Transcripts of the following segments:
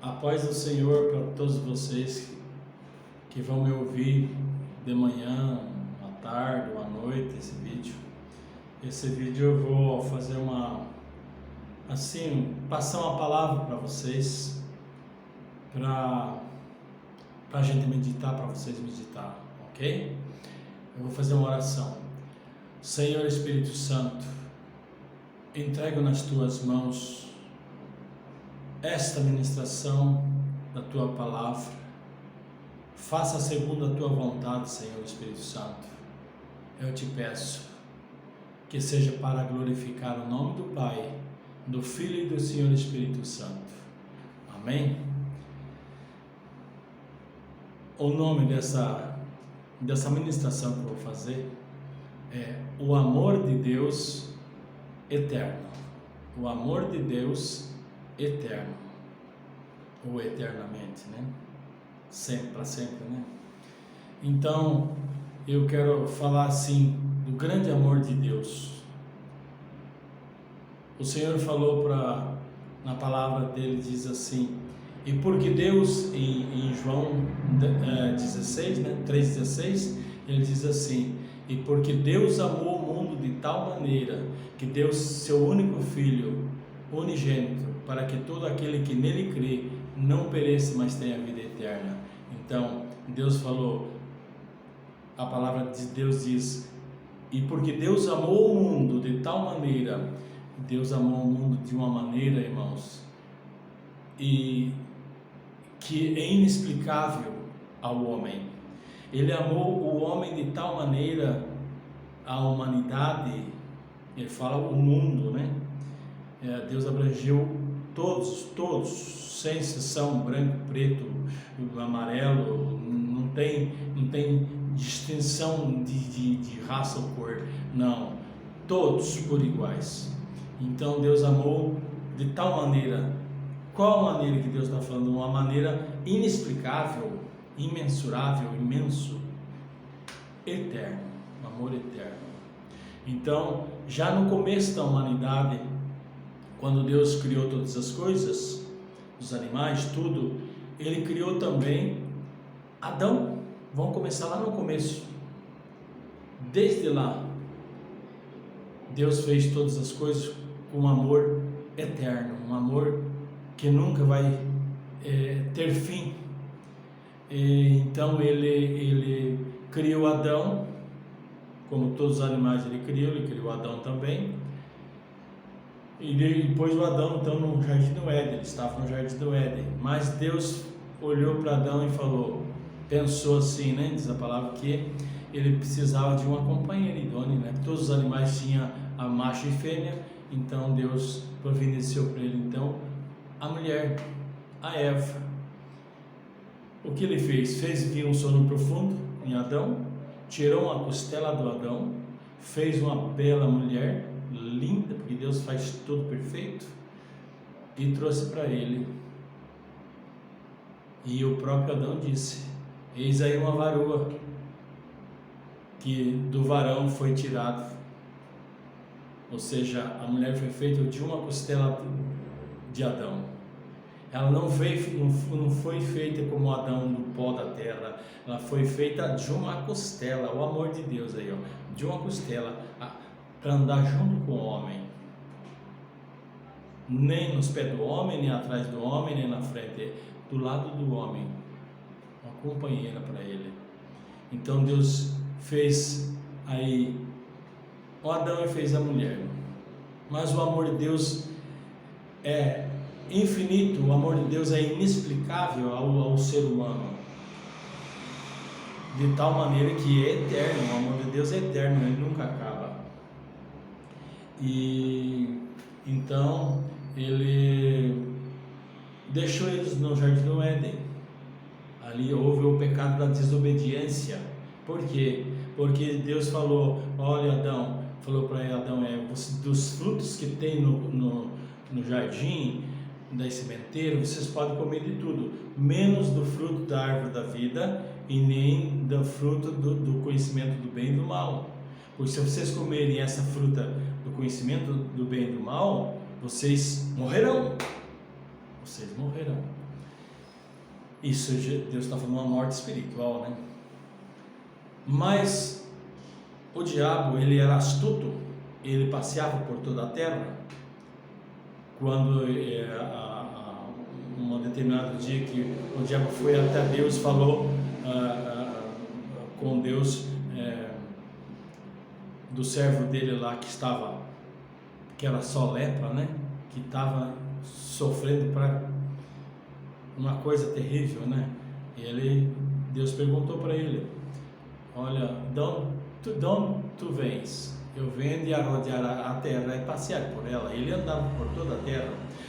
A paz do Senhor para todos vocês que vão me ouvir de manhã, à tarde ou à noite esse vídeo. Esse vídeo eu vou fazer passar uma palavra para vocês, para a gente meditar, para vocês meditar, ok? Eu vou fazer uma oração. Senhor Espírito Santo, entrego nas tuas mãos esta ministração da tua palavra. Faça segundo a tua vontade, Senhor Espírito Santo. Eu te peço que seja para glorificar o nome do Pai, do Filho e do Senhor Espírito Santo. Amém? O nome dessa ministração que eu vou fazer é o amor de Deus eterno. O amor de Deus eterno, ou eternamente, né? Sempre, para sempre, né? Então, eu quero falar assim do grande amor de Deus. O Senhor falou na palavra dele, diz assim, e porque Deus, em João 16, né, 3,16, ele diz assim, e porque Deus amou o mundo de tal maneira que deu seu único Filho, unigênito, para que todo aquele que nele crê não pereça, mas tenha vida eterna. Então, Deus falou, a palavra de Deus diz, e porque Deus amou o mundo de tal maneira, Deus amou o mundo de uma maneira, irmãos, e que é inexplicável ao homem. Ele amou o homem de tal maneira, a humanidade, ele fala o mundo, né? Deus abrangeu todos, sem exceção, branco, preto, amarelo, não tem distinção de raça ou cor, não, todos por iguais. Então Deus amou de tal maneira. Qual a maneira que Deus está falando? Uma maneira inexplicável, imensurável, imenso, eterno, amor eterno. Então, já no começo da humanidade, quando Deus criou todas as coisas, os animais, tudo, Ele criou também Adão. Vamos começar lá no começo. Desde lá, Deus fez todas as coisas com um amor eterno, um amor que nunca vai ter fim. Então Ele criou Adão, como todos os animais Ele criou Adão também. E depois o Adão, então, no Jardim do Éden, ele estava no Jardim do Éden, mas Deus olhou para Adão e falou, pensou assim, né, diz a palavra, que ele precisava de uma companheira idônea, né, todos os animais tinham a macho e fêmea, então Deus providenciou para ele, então, a mulher, a Eva. O que ele fez? Fez vir um sono profundo em Adão, tirou uma costela do Adão, fez uma bela mulher, linda, porque Deus faz tudo perfeito, e trouxe para ele. E o próprio Adão disse, eis aí uma varoa, que do varão foi tirado, ou seja, a mulher foi feita de uma costela de Adão. Ela não foi feita como Adão do pó da terra, ela foi feita de uma costela, o amor de Deus aí, ó, de uma costela, para andar junto com o homem, nem nos pés do homem, nem atrás do homem, nem na frente, do lado do homem, uma companheira para ele. Então Deus fez aí o Adão e fez a mulher, mas o amor de Deus é infinito, o amor de Deus é inexplicável ao ser humano, de tal maneira que é eterno, o amor de Deus é eterno, ele nunca acaba. E então ele deixou eles no Jardim do Éden. Ali houve o pecado da desobediência. Por quê? Porque Deus falou, olha Adão, falou para Adão, dos frutos que tem no jardim, da sementeira, vocês podem comer de tudo, menos do fruto da árvore da vida e nem do fruto do conhecimento do bem e do mal. Pois se vocês comerem essa fruta do conhecimento do bem e do mal, vocês morrerão. Vocês morrerão. Isso, Deus está falando uma morte espiritual, né? Mas o diabo, ele era astuto, ele passeava por toda a terra. Quando um determinado dia que o diabo foi até Deus, falou com Deus do servo dele lá que era só lepra, né? Que estava sofrendo para uma coisa terrível, né? Deus perguntou para ele: olha, de onde tu vens? Eu venho de rodear a terra e passear por ela. Ele andava por toda a terra.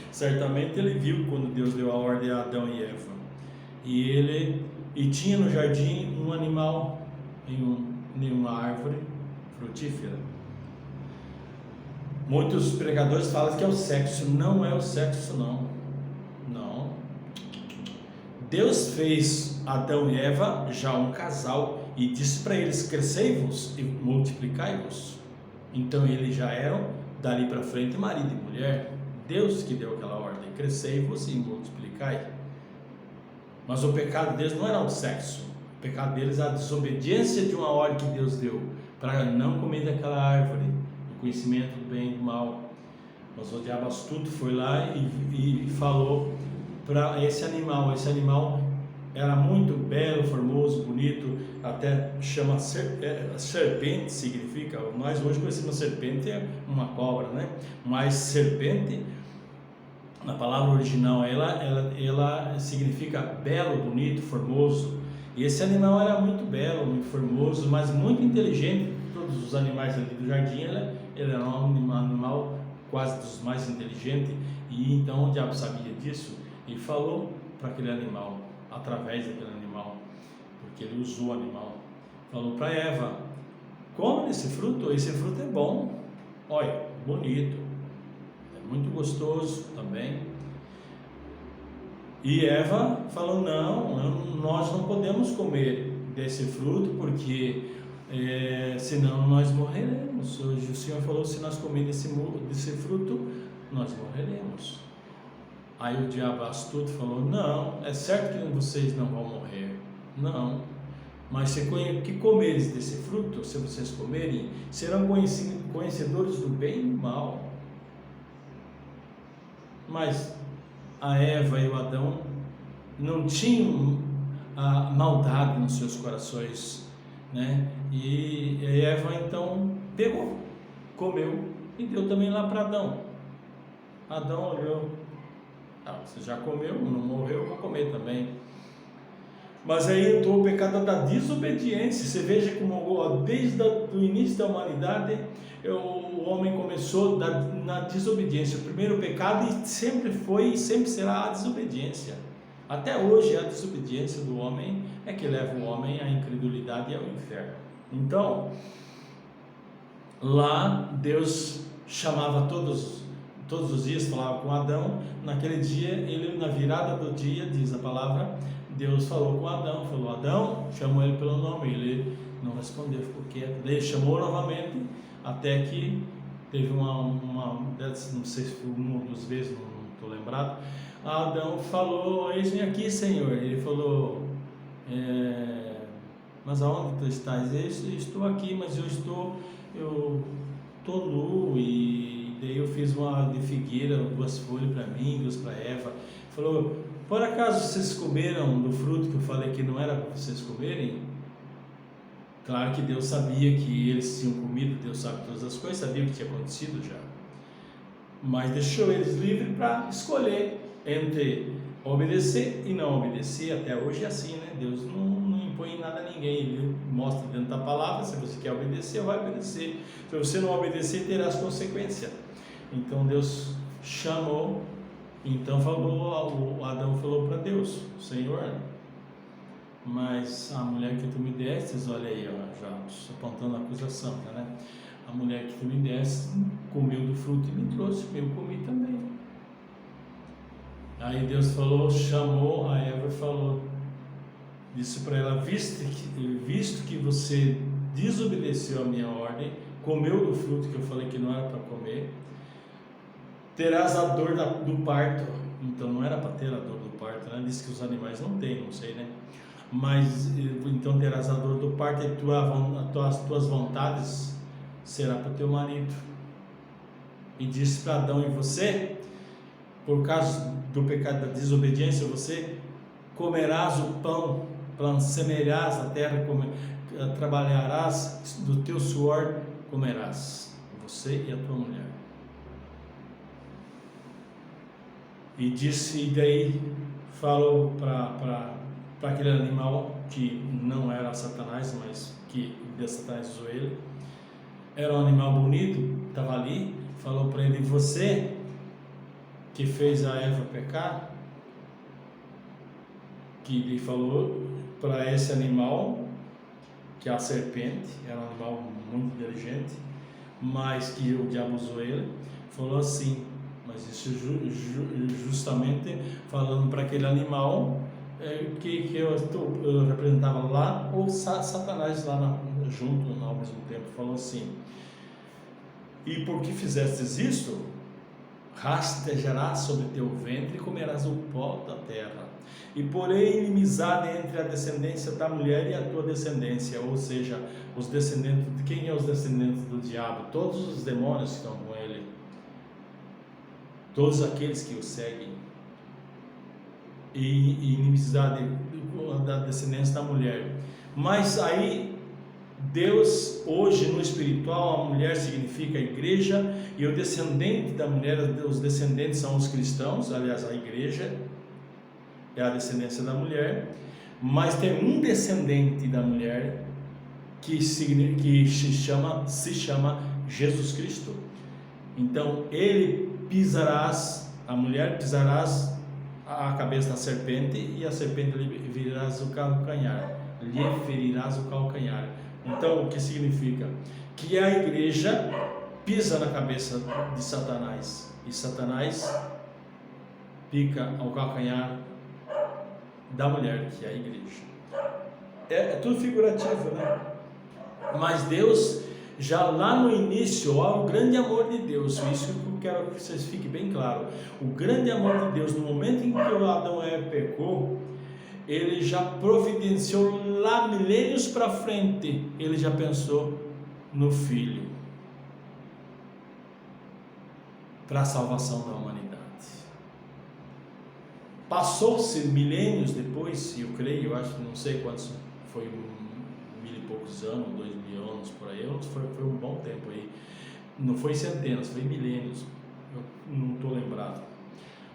Certamente ele viu quando Deus deu a ordem a Adão e Eva. E tinha no jardim um animal em uma árvore frutífera. Muitos pregadores falam que é o sexo. Não é o sexo, não. Não. Deus fez Adão e Eva já um casal e disse para eles: crescei-vos e multiplicai-vos. Então eles já eram dali para frente marido e mulher. Deus que deu aquela ordem: crescei-vos e multiplicai. Mas o pecado deles não era o sexo. O pecado deles era a desobediência de uma ordem que Deus deu para não comer daquela árvore do conhecimento do bem e do mal. Mas o diabo astuto foi lá e falou para esse animal. Esse animal era muito belo, formoso, bonito, até chama serpente, significa. Nós hoje conhecemos serpente é uma cobra, né? Mas serpente, na palavra original, ela significa belo, bonito, formoso. E esse animal era muito belo, muito formoso, mas muito inteligente. Todos os animais ali do jardim, ele era um animal quase dos mais inteligentes. E então o diabo sabia disso e falou para aquele animal, através daquele animal, porque ele usou o animal, falou para Eva: come esse fruto é bom, olha, bonito, é muito gostoso também. E Eva falou: não, nós não podemos comer desse fruto, porque senão nós morreremos. Hoje o Senhor falou: se nós comermos desse fruto, nós morreremos. Aí o diabo astuto falou: não, é certo que vocês não vão morrer, não, mas se que comeres desse fruto, se vocês comerem, serão conhecedores do bem e do mal. Mas a Eva e o Adão não tinham a maldade nos seus corações, né? E Eva então pegou, comeu e deu também lá para Adão. Adão olhou: você já comeu, não morreu, eu vou comer também. Mas aí entrou o pecado da desobediência. Você veja como desde o início da humanidade o homem começou na desobediência. O primeiro pecado sempre foi e sempre será a desobediência. Até hoje a desobediência do homem é que leva o homem à incredulidade e ao inferno. Então, lá Deus chamava todos os dias, falava com Adão. Naquele dia, na virada do dia, diz a palavra, Deus falou com Adão, Adão, chamou ele pelo nome, ele não respondeu, ficou quieto. Daí ele chamou novamente, até que teve não sei se foi uma ou duas vezes, não estou lembrado. Adão falou: eis-me aqui, Senhor. Ele falou: mas aonde tu estás? Eu estou aqui, mas eu estou nu, e daí eu fiz uma de figueira, 2 folhas para mim, 2 para Eva. Falou: por acaso vocês comeram do fruto que eu falei que não era para vocês comerem? Claro que Deus sabia que eles tinham comido, Deus sabe todas as coisas, sabia o que tinha acontecido já, mas deixou eles livres para escolher entre obedecer e não obedecer. Até hoje é assim, né? Deus não impõe nada a ninguém, Ele mostra dentro da palavra. Se você quer obedecer, vai obedecer. Se você não obedecer, terá as consequências. Então Deus chamou. Então o Adão falou para Deus: Senhor, mas a mulher que tu me destes, olha aí, já apontando a acusação, né? A mulher que tu me deste comeu do fruto e me trouxe, eu comi também. Aí Deus chamou a Eva e falou, disse para ela: visto que você desobedeceu a minha ordem, comeu do fruto que eu falei que não era para comer, terás a dor do parto. Então não era para ter a dor do parto, né? Diz que os animais não têm, não sei, né? Mas então terás a dor do parto, e as tuas vontades será para o teu marido. E disse para Adão: e você, por causa do pecado da desobediência, você comerás o pão, semearás a terra, trabalharás do teu suor, comerás, você e a tua mulher. E disse, e daí falou para aquele animal, que não era Satanás, mas que Satanás usou ele, era um animal bonito, estava ali, falou para ele: você que fez a Eva pecar, que ele falou para esse animal, que é a serpente, era um animal muito inteligente, mas que o diabo usou ele, falou assim, mas isso justamente falando para aquele animal que eu representava lá, ou Satanás lá junto ao mesmo tempo, falou assim: e por que fizestes isto? Rastejarás sobre teu ventre e comerás o pó da terra, e porém inimizade entre a descendência da mulher e a tua descendência. Ou seja, os descendentes, quem é os descendentes do diabo? Todos os demônios que estão com ele, todos aqueles que o seguem. E inimizade da descendência da mulher. Mas aí Deus, hoje no espiritual, a mulher significa a igreja, e o descendente da mulher, os descendentes são os cristãos. Aliás, a igreja é a descendência da mulher, mas tem um descendente da mulher que se chama Jesus Cristo. Então a mulher pisarás a cabeça da serpente, e a serpente lhe ferirás o calcanhar. Então, o que significa? Que a igreja pisa na cabeça de Satanás, e Satanás pica ao calcanhar da mulher, que é a igreja. É tudo figurativo, né? Mas Deus, já lá no início, o grande amor de Deus, isso que eu quero que vocês fiquem bem claro, o grande amor de Deus, no momento em que o Adão e Eva pecou, ele já providenciou lá milênios para frente, ele já pensou no Filho, para a salvação da humanidade. Passou-se milênios depois, eu creio, eu acho, não sei quantos, foi 1000 e poucos anos, 2000 anos por aí, foi um bom tempo aí, não foi centenas, foi milênios, eu não estou lembrado,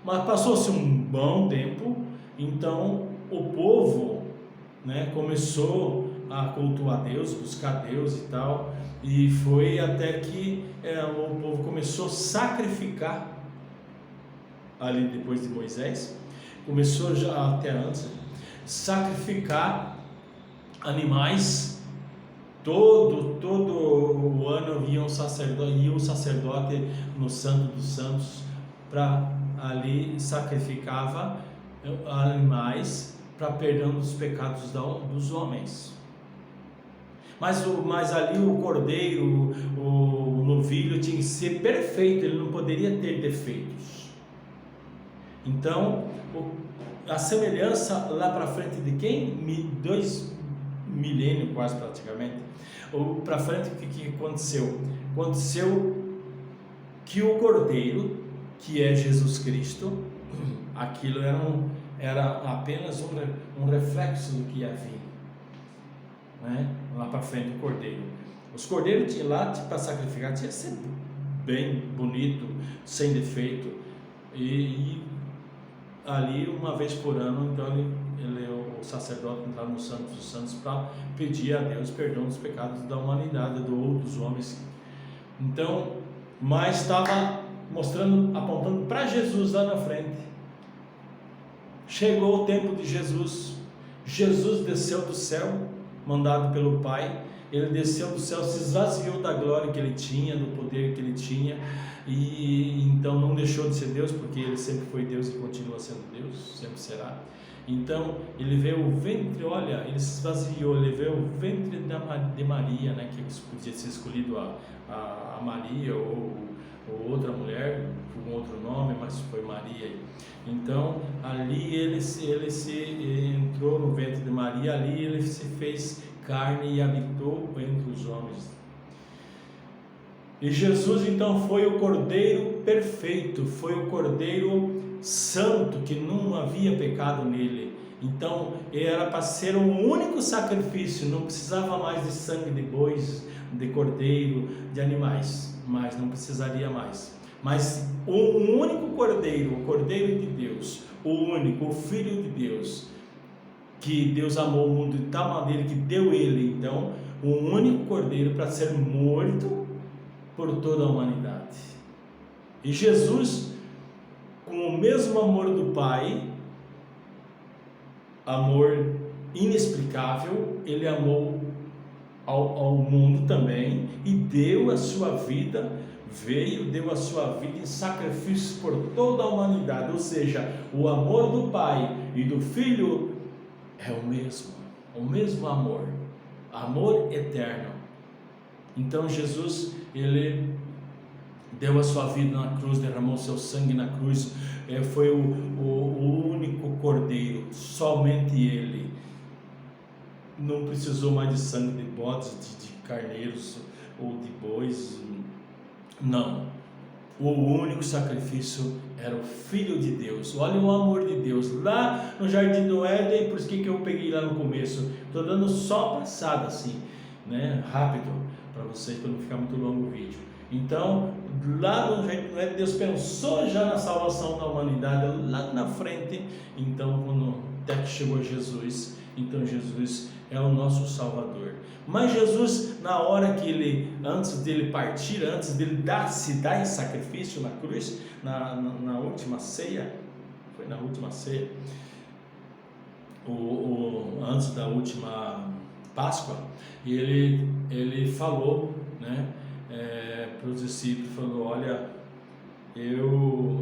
mas passou-se um bom tempo. Então o povo, né, começou a cultuar Deus, buscar Deus e tal, e foi até que o povo começou a sacrificar, ali depois de Moisés, começou já até antes, sacrificar animais. Todo o ano ia um sacerdote no Santo dos Santos, para ali sacrificava animais para perdão dos pecados dos homens. Mas ali o cordeiro, o novilho tinha que ser perfeito, ele não poderia ter defeitos. Então a semelhança lá para frente de quem? 2 milênios quase praticamente, para frente, o que aconteceu? Aconteceu que o cordeiro, que é Jesus Cristo, aquilo era apenas um reflexo do que ia vir, né? Lá para frente o cordeiro. Os cordeiros tinham lá para sacrificar, tinha que ser bem bonito, sem defeito, e ali uma vez por ano, então o sacerdote entrava no Santo dos Santos para pedir a Deus perdão dos pecados da humanidade, dos homens. Então, mas estava mostrando, apontando para Jesus lá na frente. Chegou o tempo de Jesus. Jesus desceu do céu, mandado pelo Pai. Ele desceu do céu, se esvaziou da glória que ele tinha, do poder que ele tinha, e então não deixou de ser Deus, porque ele sempre foi Deus e continua sendo Deus, sempre será. Então ele veio o ventre, olha, ele se esvaziou, ele veio o ventre de Maria, né, que podia ser escolhido a Maria ou ou outra mulher, com outro nome, mas foi Maria. Então, ali ele se entrou no ventre de Maria, ali ele se fez carne e habitou entre os homens. E Jesus então foi o Cordeiro perfeito, foi o Cordeiro santo, que não havia pecado nele. Então era para ser um único sacrifício, não precisava mais de sangue de bois, de cordeiro, de animais, mas não precisaria mais. Mas um único Cordeiro, o Cordeiro de Deus, o único, o Filho de Deus, que Deus amou o mundo de tal maneira que deu ele, então, um único Cordeiro para ser morto por toda a humanidade. E Jesus, com o mesmo amor do Pai, amor inexplicável, ele amou ao mundo também e deu a sua vida, deu a sua vida em sacrifício por toda a humanidade. Ou seja, o amor do Pai e do Filho é o mesmo amor eterno. Então Jesus, ele deu a sua vida na cruz, derramou seu sangue na cruz, foi o único Cordeiro, somente ele. Não precisou mais de sangue de bodes, de carneiros ou de bois, não. O único sacrifício era o Filho de Deus. Olha o amor de Deus, lá no Jardim do Éden. Por isso que eu peguei lá no começo, estou dando só passada assim, né, rápido, para vocês, para não ficar muito longo o vídeo. Então, lá no Jardim do Éden, Deus pensou já na salvação da humanidade, lá na frente. Então, até que chegou Jesus, então Jesus é o nosso Salvador. Mas Jesus, na hora que ele, antes dele partir, antes dele se dar em sacrifício na cruz, na última ceia, foi na última ceia, antes da última Páscoa, ele falou, né, para os discípulos, falou: olha,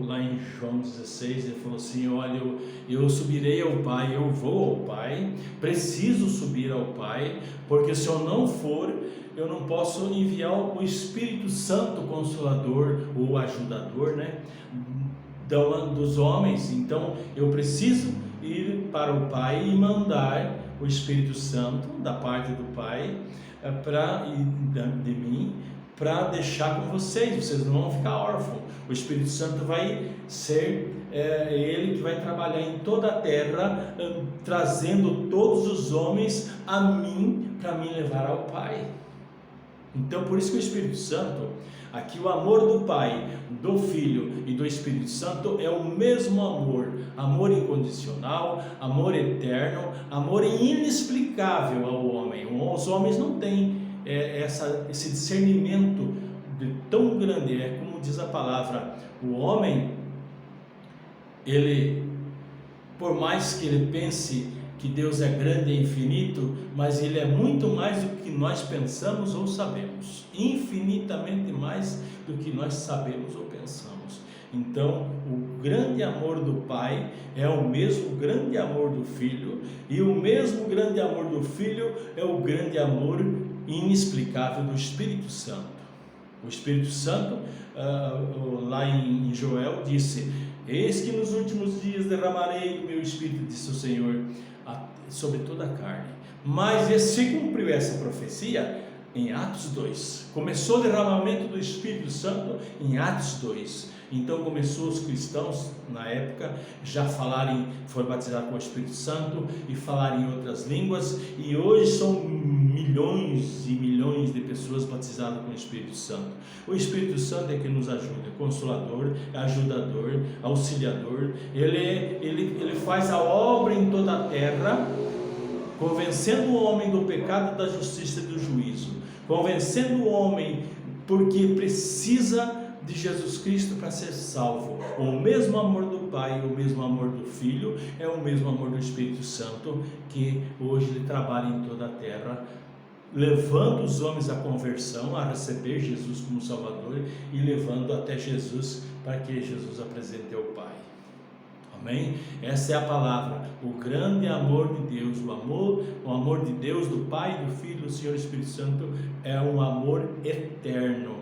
lá em João 16, ele falou assim: olha, eu subirei ao Pai, eu vou ao Pai, preciso subir ao Pai, porque se eu não for, eu não posso enviar o Espírito Santo Consolador, ou ajudador, né, dos homens. Então eu preciso ir para o Pai e mandar o Espírito Santo da parte do Pai de mim, para deixar com vocês não vão ficar órfãos. O Espírito Santo vai ser ele que vai trabalhar em toda a terra, trazendo todos os homens a mim, para me levar ao Pai. Então, por isso que o Espírito Santo, aqui o amor do Pai, do Filho e do Espírito Santo é o mesmo amor incondicional, amor eterno, amor inexplicável ao homem. Os homens não têm esse discernimento tão grande. Como diz a palavra, o homem, ele, por mais que ele pense que Deus é grande e infinito, mas ele é muito mais do que nós pensamos ou sabemos, infinitamente mais do que nós sabemos ou pensamos. Então, o grande amor do Pai é o mesmo grande amor do Filho, e o mesmo grande amor do Filho é o grande amor inexplicável do Espírito Santo. O Espírito Santo, lá em Joel, disse: eis que nos últimos dias derramarei o meu Espírito, disse o Senhor, sobre toda a carne. Mas se cumpriu essa profecia em Atos 2, começou o derramamento do Espírito Santo em Atos 2. Então começou os cristãos na época já falarem, foram batizados com o Espírito Santo e falarem em outras línguas, e hoje são milhões e milhões de pessoas batizadas com o Espírito Santo. O Espírito Santo é que nos ajuda, é consolador, é ajudador, auxiliador. Ele faz a obra em toda a terra, convencendo o homem do pecado, da justiça e do juízo, convencendo o homem porque precisa de Jesus Cristo para ser salvo. O mesmo amor do Pai, o mesmo amor do Filho, é o mesmo amor do Espírito Santo, que hoje ele trabalha em toda a terra, levando os homens à conversão, a receber Jesus como Salvador, e levando até Jesus, para que Jesus apresente ao Pai. Amém? Essa é a palavra, o grande amor de Deus, o amor de Deus, do Pai, do Filho, do Senhor Espírito Santo, é um amor eterno.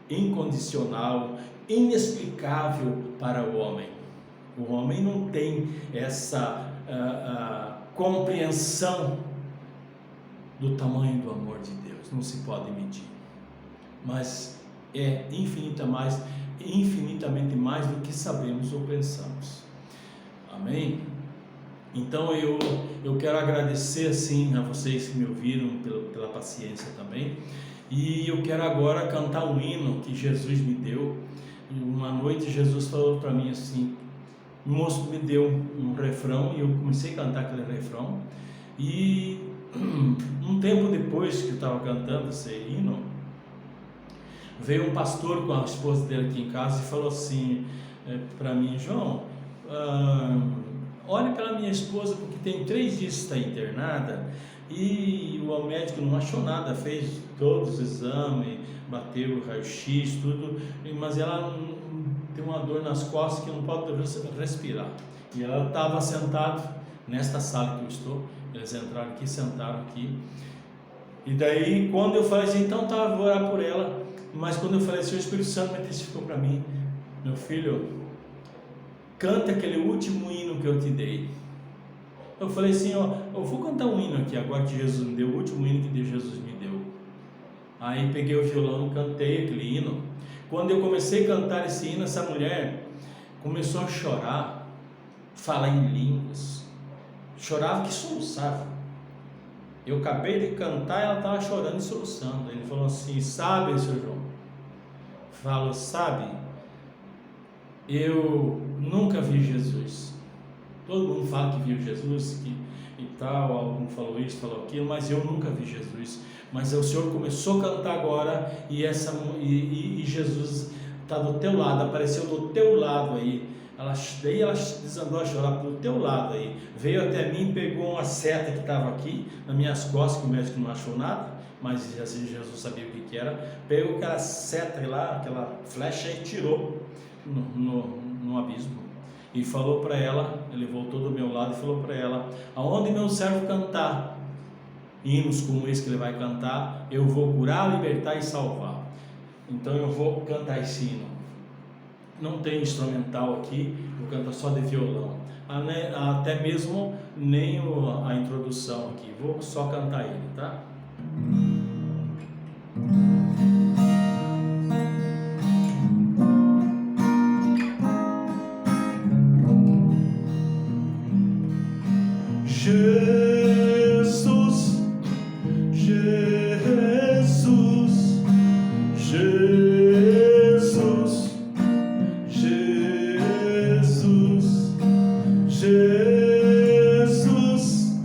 incondicional, inexplicável para o homem. O homem não tem essa compreensão do tamanho do amor de Deus, não se pode medir, mas é infinitamente mais do que sabemos ou pensamos. Amém? Então eu quero agradecer assim a vocês que me ouviram pela paciência também, e eu quero agora cantar um hino que Jesus me deu. Uma noite Jesus falou para mim assim, o moço me deu um refrão e eu comecei a cantar aquele refrão, e um tempo depois que eu estava cantando esse hino, veio um pastor com a esposa dele aqui em casa e falou assim para mim: João, olhe pela minha esposa, porque tem 3 dias que está internada e o médico não achou nada, fez todos os exames, bateu o raio-x, tudo, mas ela tem uma dor nas costas que não pode respirar. E ela estava sentada nesta sala que eu estou, eles entraram aqui, sentaram aqui, e daí quando eu falei assim, então tá, vou orar por ela, mas quando eu falei assim, o Espírito Santo me testificou para mim: meu filho, canta aquele último hino que eu te dei. Eu falei assim, eu vou cantar um hino aqui agora que Jesus me deu, o último hino que Jesus me deu. Aí peguei o violão, cantei aquele hino. Quando eu comecei a cantar esse hino, essa mulher começou a chorar, falar em línguas, chorava que soluçava. Eu acabei de cantar, ela estava chorando e soluçando. Ele falou assim: sabe, seu João, falou, sabe, eu nunca vi Jesus. Todo mundo fala que viu Jesus e tal, algum falou isso, falou aquilo, mas eu nunca vi Jesus. Mas o Senhor começou a cantar agora, e Jesus está do teu lado, apareceu do teu lado aí. Daí ela desandou a chorar do teu lado aí, veio até mim, pegou uma seta que estava aqui nas minhas costas, que o médico não achou nada, mas assim Jesus sabia o que era. Pegou aquela seta lá, aquela flecha, e tirou no abismo, e falou para ela, ele voltou do meu lado e falou para ela: aonde meu servo cantar hinos como esse que ele vai cantar, eu vou curar, libertar e salvar. Então eu vou cantar esse hino. Não tem instrumental aqui, vou cantar só de violão, até mesmo nem a introdução aqui, vou só cantar ele, tá? Jesus, Jesus, Jesus, Jesus, Jesus,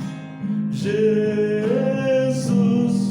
Jesus,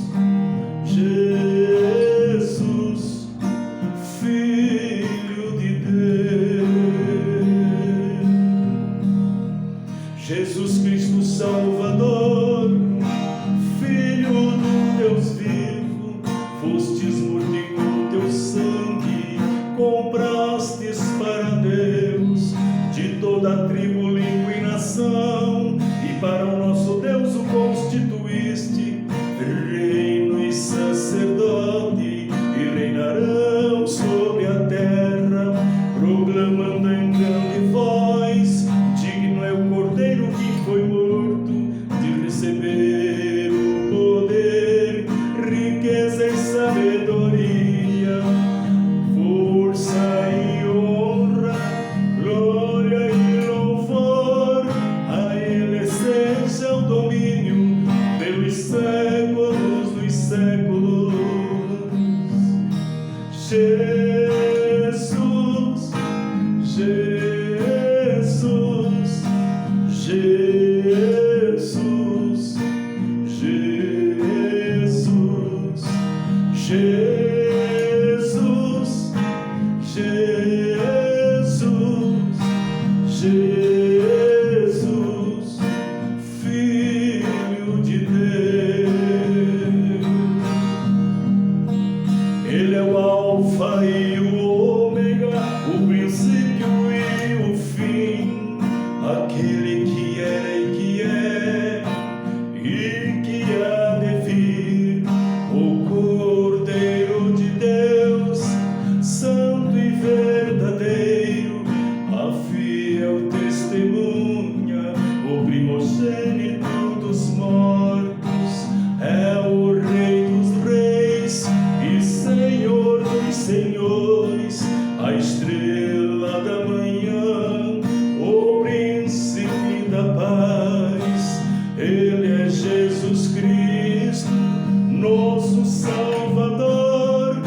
nosso Salvador,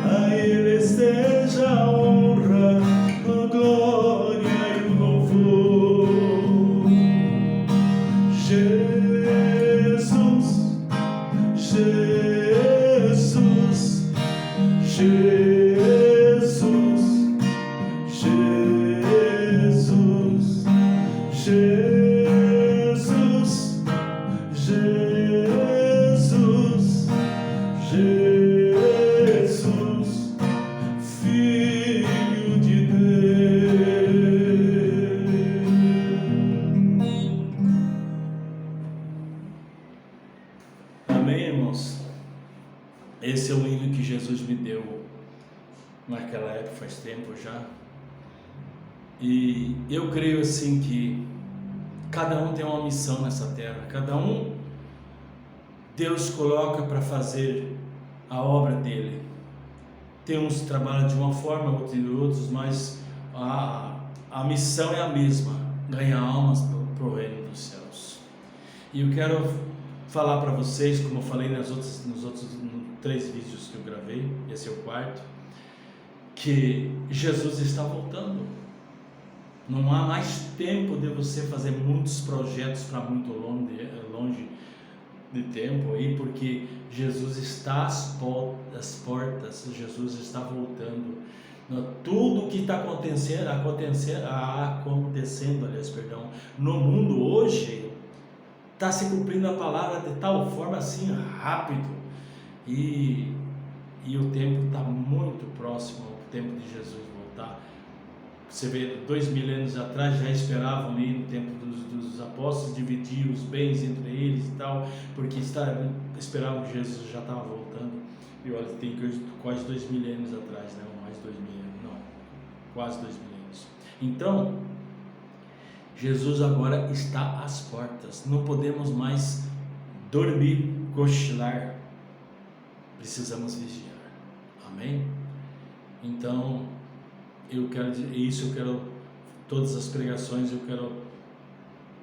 a Ele esteja a honra, a glória e o louvor. Jesus, Jesus, Jesus, Jesus, Jesus, Jesus, Jesus, Filho de Deus. Amém, irmãos? Esse é o hino que Jesus me deu naquela época, faz tempo já. E eu creio assim que cada um tem uma missão nessa terra, cada um Deus coloca para fazer a obra dele. Tem uns que trabalham de uma forma, outros, mas a missão é a mesma: ganhar almas para o reino dos céus. E eu quero falar para vocês, como eu falei nos outros 3 vídeos que eu gravei, esse é o 4º, que Jesus está voltando. Não há mais tempo de você fazer muitos projetos para muito longe de tempo aí, porque Jesus está às portas, Jesus está voltando. Tudo que está acontecendo, no mundo hoje, está se cumprindo a palavra de tal forma assim, rápido, e o tempo está muito próximo ao tempo de Jesus voltar. Você vê, 2000 anos atrás já esperavam ali no tempo dos apóstolos dividir os bens entre eles e tal, porque esperavam que Jesus já estava voltando. E olha, tem quase 2000 anos atrás, né? Mais 2000 anos, não, quase 2000 anos. Então, Jesus agora está às portas. Não podemos mais dormir, cochilar. Precisamos vigiar. Amém? Então, eu quero todas as pregações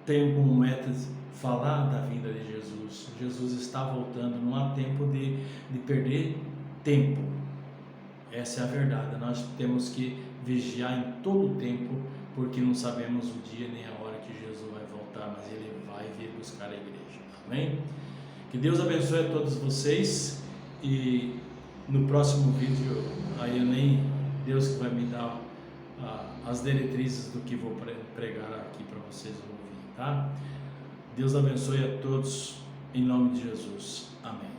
tenho como meta falar da vinda de Jesus. Jesus está voltando, não há tempo de perder tempo. Essa é a verdade. Nós temos que vigiar em todo o tempo, porque não sabemos o dia nem a hora que Jesus vai voltar, mas Ele vai vir buscar a igreja. Amém? Que Deus abençoe a todos vocês, e no próximo vídeo, aí Deus que vai me dar as diretrizes do que vou pregar aqui para vocês ouvirem, tá? Deus abençoe a todos, em nome de Jesus. Amém.